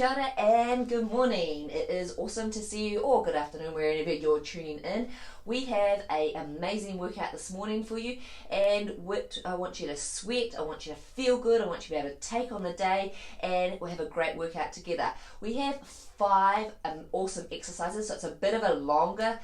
Kia ora and good morning. It is awesome to see you, or good afternoon wherever you're tuning in. We have an amazing workout this morning for you, and I want you to sweat, I want you to feel good, I want you to be able to take on the day, and we'll have a great workout together. We have 5 awesome exercises, so it's a bit of a longer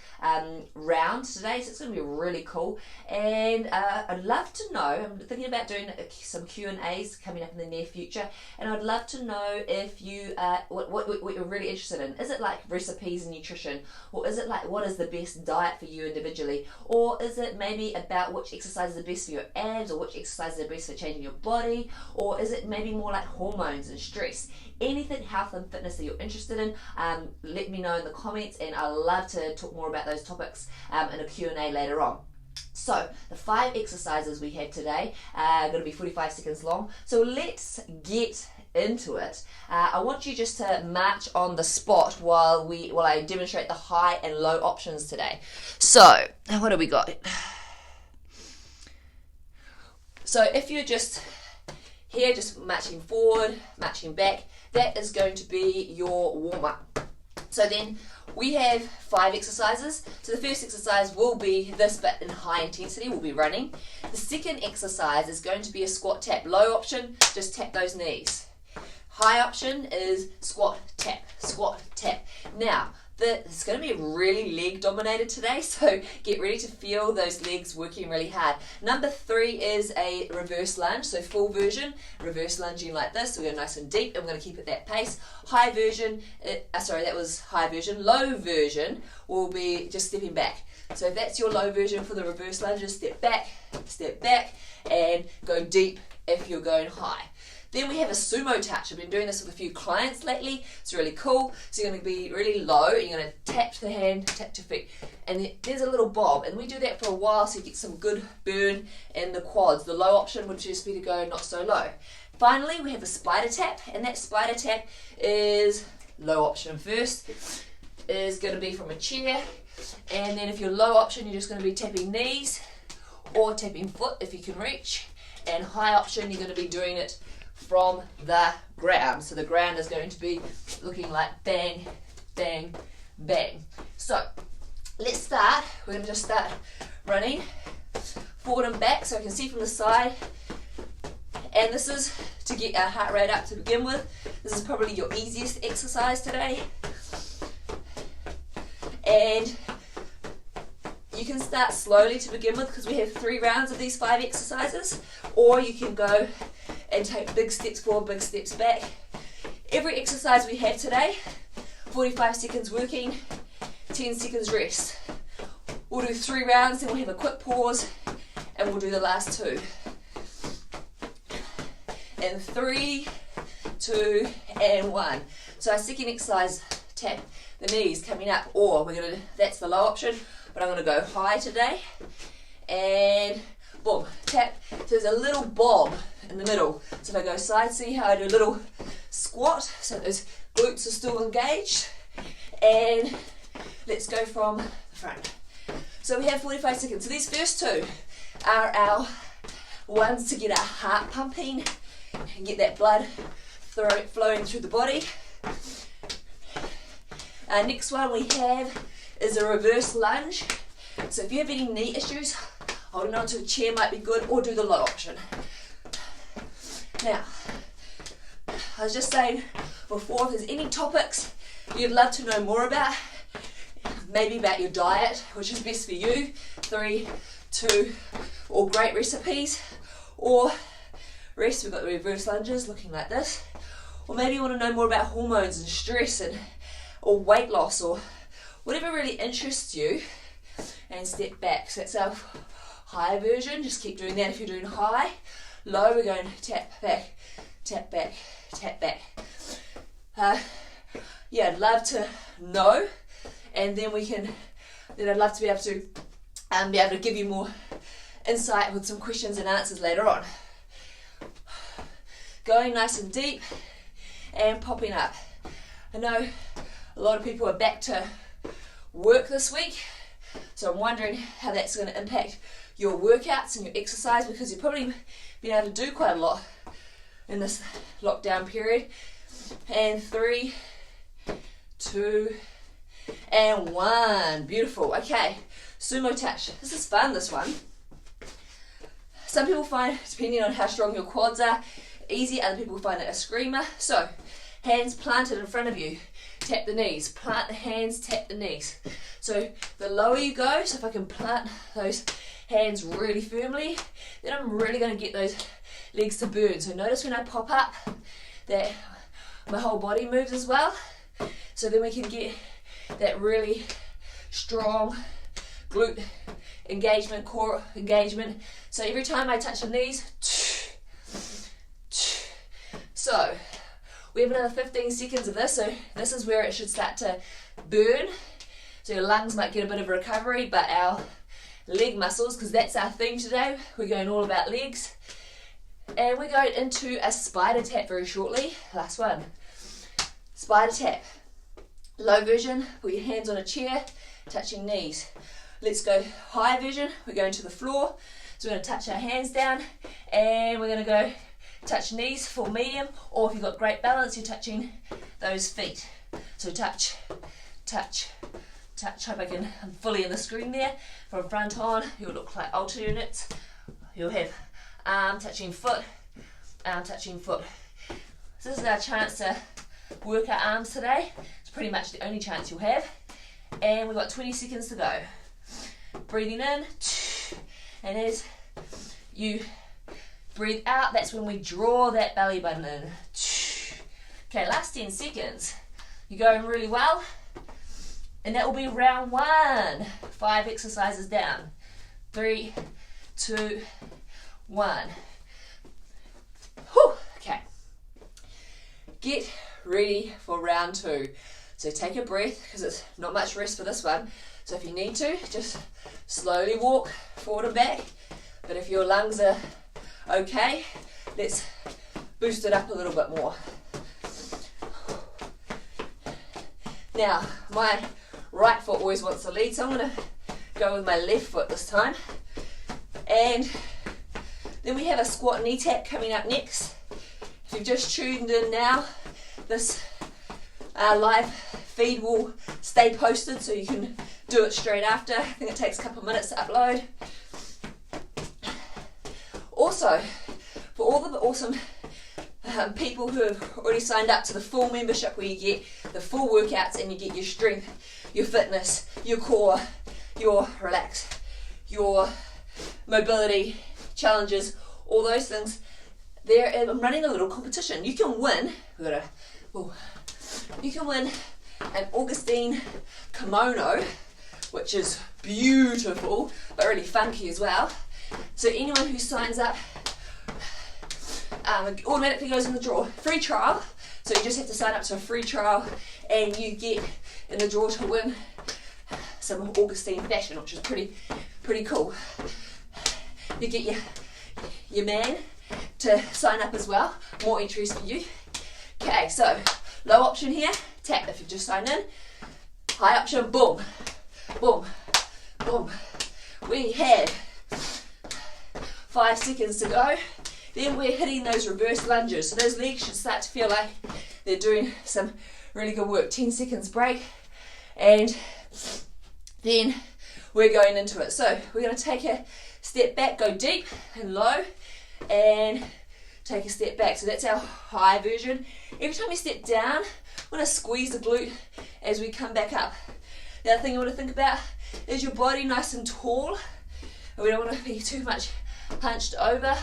round today, so it's going to be really cool. And I'd love to know, I'm thinking about doing some Q&As coming up in the near future, and I'd love to know if you what you're really interested in. Is it like recipes and nutrition, or is it like what is the best diet for you individually, or is it maybe about which exercise is the best for your abs, or which exercise is the best for changing your body, or is it maybe more like hormones and stress? Anything health and fitness that you're interested in, let me know in the comments, and I'd love to talk more about those topics in a Q&A later on. So the 5 exercises we have today are going to be 45 seconds long, so let's get into it. I want you just to march on the spot while I demonstrate the high and low options today. So what do we got? So if you're just here, just marching forward, marching back, that is going to be your warm-up. So then we have 5 exercises. So the first exercise will be this, but in high intensity, we'll be running. The second exercise is going to be a squat tap. Low option, just tap those knees. High option is squat tap, squat tap. Now, it's going to be really leg dominated today, so get ready to feel those legs working really hard. Number 3 is a reverse lunge, so full version, reverse lunging like this. So we go nice and deep, and we're going to keep at that pace. High version, that was high version. Low version will be just stepping back. So if that's your low version for the reverse lunges, step back, and go deep if you're going high. Then we have a sumo touch. I've been doing this with a few clients lately. It's really cool. So you're going to be really low, and you're going to tap the hand, tap your feet. And there's a little bob, and we do that for a while so you get some good burn in the quads. The low option would just be to go not so low. Finally, we have a spider tap, and that spider tap is low option first. Is going to be from a chair. And then if you're low option, you're just going to be tapping knees or tapping foot if you can reach. And high option, you're going to be doing it from the ground. So the ground is going to be looking like bang, bang, bang. So let's start. We're going to just start running forward and back so I can see from the side. And this is to get our heart rate up to begin with. This is probably your easiest exercise today. And you can start slowly to begin with because we have 3 rounds of these 5 exercises, or you can go and take big steps forward, big steps back. Every exercise we have today, 45 seconds working, 10 seconds rest. We'll do 3 rounds, then we'll have a quick pause, and we'll do the last 2. And 3, 2, and 1. So our second exercise, tap the knees coming up, or that's the low option, but I'm going to go high today. And boom, tap. So there's a little bob in the middle. So if I go side, see how I do a little squat, so those glutes are still engaged. And let's go from the front. So we have 45 seconds. So these first 2 are our ones to get our heart pumping and get that blood flowing through the body. Our next one we have is a reverse lunge. So if you have any knee issues, holding onto a chair might be good, or do the low option. Now, I was just saying before, if there's any topics you'd love to know more about, maybe about your diet, which is best for you, 3, 2, or great recipes, or rest, we've got the reverse lunges looking like this, or maybe you want to know more about hormones and stress or weight loss, or whatever really interests you, and step back. So that's our high version. Just keep doing that if you're doing high. Low, we're going tap back, tap back, tap back. I'd love to know, and then I'd love to be able to give you more insight with some questions and answers later on. Going nice and deep and popping up. I know a lot of people are back to work this week, so I'm wondering how that's going to impact your workouts and your exercise, because you've probably been able to do quite a lot in this lockdown period. And 3, 2, and 1. Beautiful. Okay, sumo touch. This is fun, this one. Some people find, depending on how strong your quads are, easy. Other people find it a screamer. So, hands planted in front of you. Tap the knees. Plant the hands, tap the knees. So, the lower you go, so if I can plant those hands really firmly, then I'm really going to get those legs to burn. So, notice when I pop up that my whole body moves as well. So then we can get that really strong glute engagement, core engagement. So every time I touch the knees, so we have another 15 seconds of this. So this is where it should start to burn. So your lungs might get a bit of a recovery, but our leg muscles, because that's our theme today, we're going all about legs. And we're going into a spider tap very shortly. Last one. Spider tap. Low version, put your hands on a chair, touching knees. Let's go high version, we're going to the floor. So we're going to touch our hands down and we're going to go touch knees for medium, or if you've got great balance, you're touching those feet. So touch, touch, touch. Hope I'm fully in the screen there. From front on, you'll look like alternates. You'll have arm touching foot, arm touching foot. So this is our chance to work our arms today. It's pretty much the only chance you'll have. And we've got 20 seconds to go. Breathing in, and as you breathe out, that's when we draw that belly button in. Okay, last 10 seconds. You're going really well. And that will be round 1. 5 exercises down. 3, 2, 1. Whew, okay. Get ready for round 2. So take a breath, because it's not much rest for this one. So if you need to, just slowly walk forward and back. But if your lungs are okay, let's boost it up a little bit more. Now, my right foot always wants to lead, so I'm going to go with my left foot this time. And then we have a squat knee tap coming up next. If you've just tuned in now, this live feed will stay posted so you can do it straight after. I think it takes a couple of minutes to upload. Also, for all the awesome people who have already signed up to the full membership, where you get the full workouts and you get your strength, your fitness, your core, your relax, your mobility challenges, all those things, I'm running a little competition. You can win. You can win an Augustine kimono, which is beautiful but really funky as well. So anyone who signs up automatically goes in the draw. Free trial, so you just have to sign up to a free trial and you get in the draw to win some Augustine fashion, which is pretty cool. You get your man to sign up as well. More entries for you. Okay, so low option here, tap if you've just signed in. High option, boom, boom, boom. We have 5 seconds to go. Then we're hitting those reverse lunges. So those legs should start to feel like they're doing some really good work. 10 seconds break. And then we're going into it. So we're going to take a step back, go deep and low, and take a step back. So that's our high version. Every time you step down, we're going to squeeze the glute as we come back up. The other thing you want to think about is your body nice and tall. And we don't want to be too much hunched over.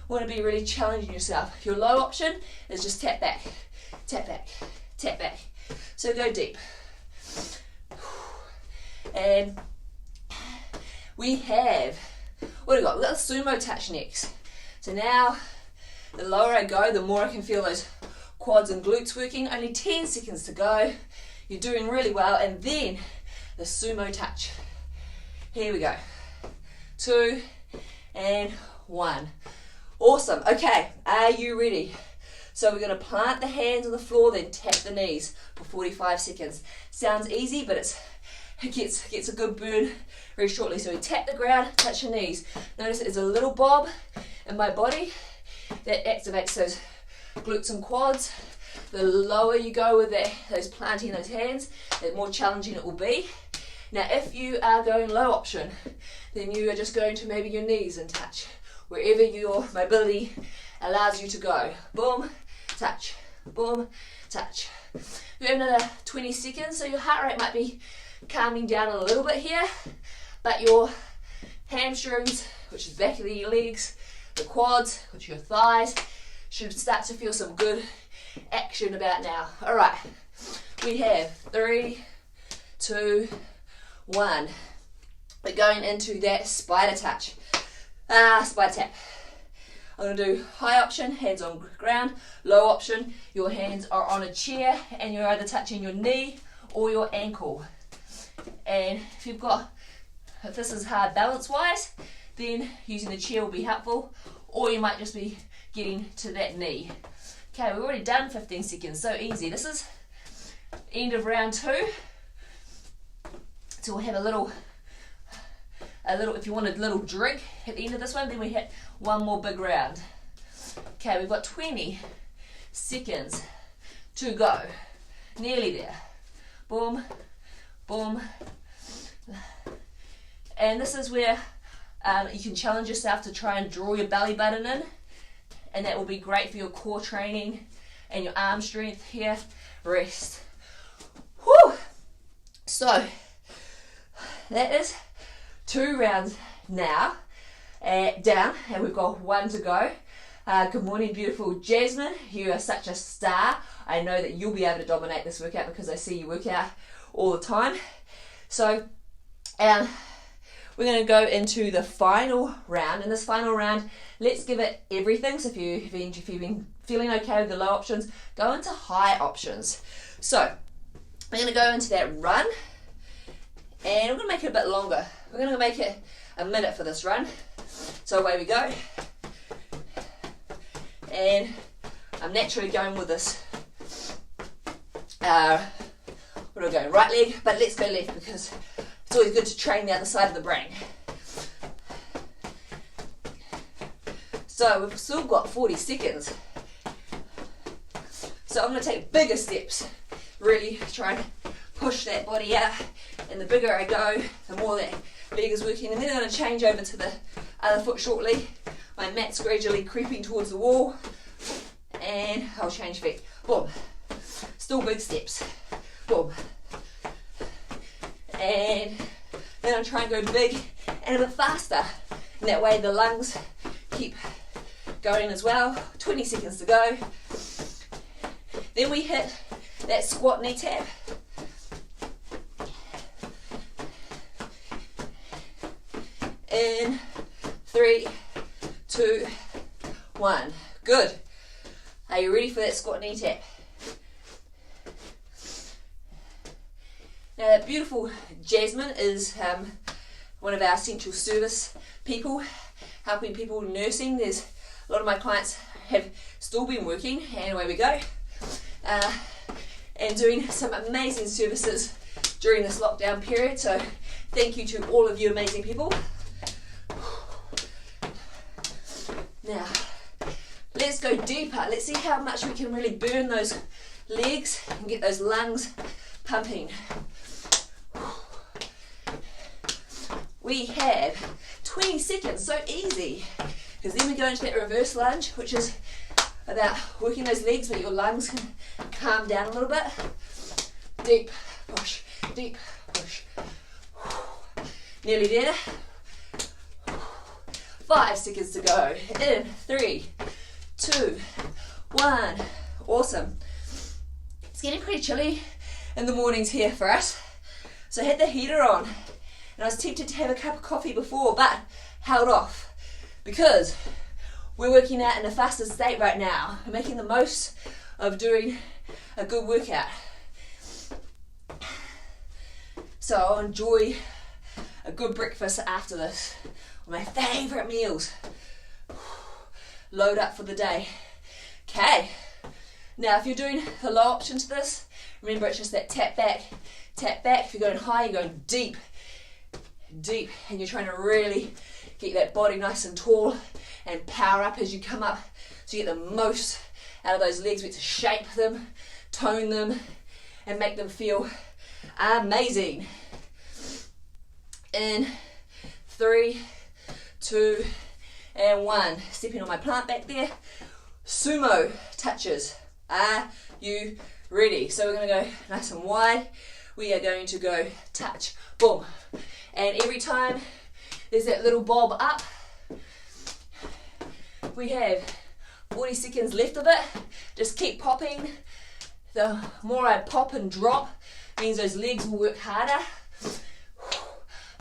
We want to be really challenging yourself. Your low option is just tap back, tap back, tap back. So go deep. And we have, what do we got? We've got the sumo touch next. So now, the lower I go, the more I can feel those quads and glutes working. Only 10 seconds to go. You're doing really well. And then the sumo touch. Here we go. 2 and 1. Awesome. Okay, are you ready? So we're going to plant the hands on the floor, then tap the knees for 45 seconds. Sounds easy, but it gets a good burn very shortly. So we tap the ground, touch your knees. Notice there's a little bob in my body that activates those glutes and quads. The lower you go with those planting those hands, the more challenging it will be. Now if you are going low option, then you are just going to maybe your knees and touch, wherever your mobility allows you to go. Boom, touch, boom, touch. We have another 20 seconds, so your heart rate might be calming down a little bit here, but your hamstrings, which is back of your legs, the quads, which are your thighs, should start to feel some good action about now. All right, we have 3, 2, 1. We're going into that spider touch, spider tap. I'm going to do high option, hands on ground. Low option, your hands are on a chair and you're either touching your knee or your ankle. And if this is hard balance wise, then using the chair will be helpful, or you might just be getting to that knee. Okay, we've already done 15 seconds, so easy. This is end of round 2. So we'll have a little, if you want a little drink at the end of this one, then we hit one more big round. Okay, we've got 20 seconds to go. Nearly there. Boom, boom. And this is where you can challenge yourself to try and draw your belly button in, and that will be great for your core training and your arm strength here. Rest. Whew. So that is 2 rounds now down, and we've got 1 to go. Good morning, beautiful Jasmine. You are such a star. I know that you'll be able to dominate this workout because I see you work out all the time. So we're going to go into the final round. In this final round, let's give it everything. So if you've been feeling okay with the low options, go into high options. So we're going to go into that run, and we're going to make it a bit longer. We're going to make it a minute for this run. So away we go. And I'm naturally going with this. What are we going? Right leg, but let's go left because it's always good to train the other side of the brain. So we've still got 40 seconds. So I'm going to take bigger steps. Really try and push that body out. And the bigger I go, the more that leg is working. And then I'm going to change over to the other foot shortly. My mat's gradually creeping towards the wall. And I'll change feet. Boom. Still big steps. Boom. And then I'll try and go big and a bit faster. And that way the lungs keep going as well. 20 seconds to go. Then we hit that squat knee tap. In 3, 2, 1. Good. Are you ready for that squat knee tap? Now that beautiful Jasmine is one of our essential service people, helping people nursing. There's a lot of my clients have still been working, and away we go. And doing some amazing services during this lockdown period. So thank you to all of you amazing people. Now, let's go deeper. Let's see how much we can really burn those legs and get those lungs pumping. We have 20 seconds, so easy. Because then we go into that reverse lunge, which is about working those legs but your lungs can calm down a little bit. Deep push, deep push. Nearly there. 5 seconds to go. In 3, 2, 1. Awesome. It's getting pretty chilly in the mornings here for us. So I had the heater on. And I was tempted to have a cup of coffee before, but held off. Because we're working out in a fasted state right now. We're making the most of doing a good workout. So I'll enjoy a good breakfast after this. One of my favourite meals. Load up for the day. Okay. Now if you're doing the low option to this, remember it's just that tap back, tap back. If you're going high, you're going deep, deep. And you're trying to really get that body nice and tall and power up as you come up so you get the most out of those legs. We get to shape them, tone them, and make them feel amazing. In 3, 2, and 1. Stepping on my plant back there. Sumo touches. Are you ready? So we're going to go nice and wide. We are going to go touch, boom. And every time there's that little bob up, we have 40 seconds left of it. Just keep popping. The more I pop and drop means those legs will work harder.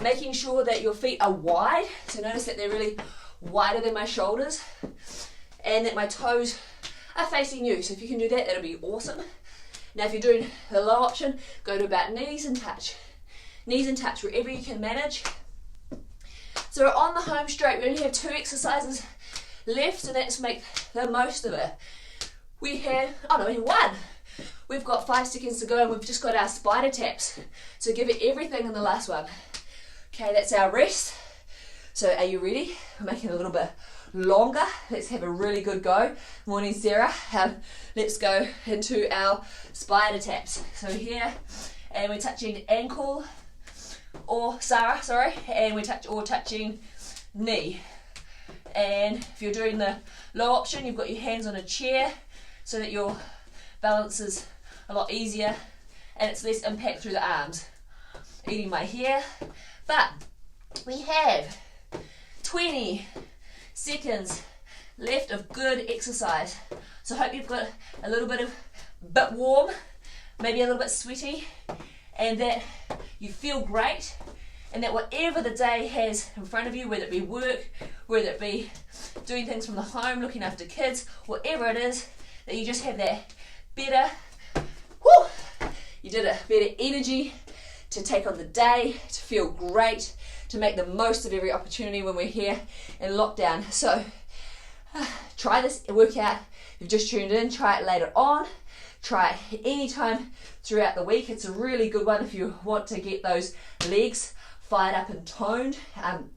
Making sure that your feet are wide. So notice that they're really wider than my shoulders and that my toes are facing you. So if you can do that, that'll be awesome. Now if you're doing the low option, go to about knees and touch. Knees and touch, wherever you can manage. So we're on the home straight. We only have 2 exercises left, and let's make the most of it. We have 1. We've got 5 seconds to go, and we've just got our spider taps. So give it everything in the last one. Okay, that's our rest. So are you ready? We're making it a little bit longer. Let's have a really good go. Morning, Sarah. Let's go into our spider taps. So here, and we're touching ankle, or Sarah, sorry, and we're touching knee. And if you're doing the low option, you've got your hands on a chair so that your balance is a lot easier and it's less impact through the arms. Eating my hair, but we have 20 seconds left of good exercise. So I hope you've got a little bit warm, maybe a little bit sweaty, and that you feel great, and that whatever the day has in front of you, whether it be work, whether it be doing things from the home, looking after kids, whatever it is, that you just have that better, you did a better energy to take on the day, to feel great, to make the most of every opportunity when we're here in lockdown. So try this workout. If you've just tuned in, try it later on. Try it anytime throughout the week. It's a really good one if you want to get those legs fired up and toned.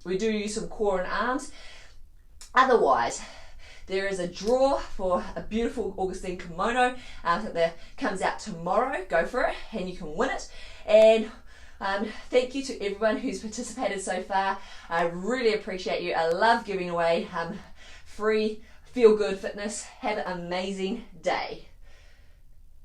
We do use some core and arms. Otherwise, there is a draw for a beautiful Augustine kimono that comes out tomorrow. Go for it and you can win it. And thank you to everyone who's participated so far. I really appreciate you. I love giving away free feel-good fitness. Have an amazing day.